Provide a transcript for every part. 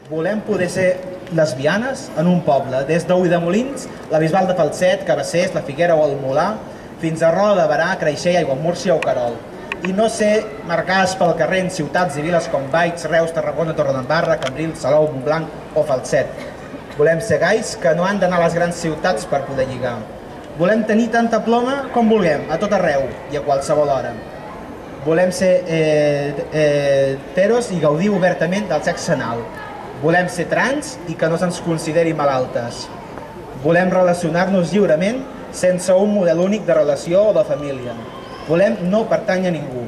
Volem poder ser lesbianes en un poble, des d'Ulldemolins, la Bisbal de Falset, Cabassers, la Figuera o el Molar, fins a Roda de Berà, Creixell, Aiguamúrcia o Querol. I no ser marcades pel carrer en ciutats i viles com Valls, Reus, Tarragona, Torredembarra, Cambrils, Salou, Montblanc o Falset. Volem ser gais que no han d'anar a les grans ciutats per poder lligar. Volem tenir tanta ploma com vulguem, a tot arreu i a qualsevol hora. Volem ser heteros i gaudir obertament del sexe anal. Volem ser trans i que no se'ns consideri malaltes. Volem relacionar-nos lliurement sense un model únic de relació o de família. Volem no pertànyer a ningú.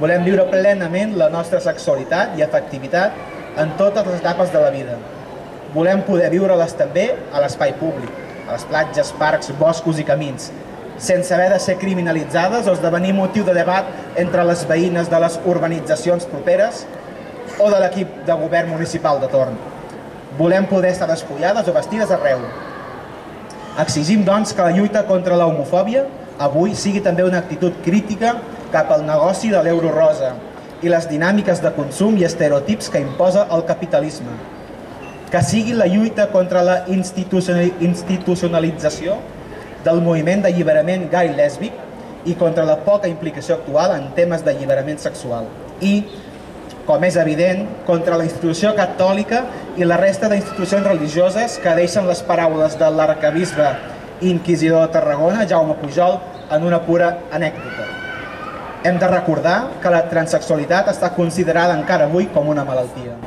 Volem viure plenament la nostra sexualitat i afectivitat en totes les etapes de la vida. Volem poder viure-les també a l'espai públic, a les platges, parcs, boscos i camins, sense haver de ser criminalitzades o esdevenir motiu de debat entre les veïnes de les urbanitzacions properes o de l'equip de govern municipal de torn. Volem poder estar despullades o vestides arreu. Exigim, doncs, que la lluita contra la homofòbia avui sigui també una actitud crítica cap al negoci de l'euro rosa i les dinàmiques de consum i estereotips que imposa el capitalisme. Que sigui la lluita contra la institucionalització del moviment d'alliberament gai lèsbic i contra la poca implicació actual en temes d'alliberament sexual. I, com és evident, contra la institució catòlica i la resta d'institucions religioses que deixen les paraules de l'arquebisbe inquisidor de Tarragona, Jaume Pujol, en una pura anècdota. Hem de recordar que la transsexualitat està considerada encara avui com una malaltia.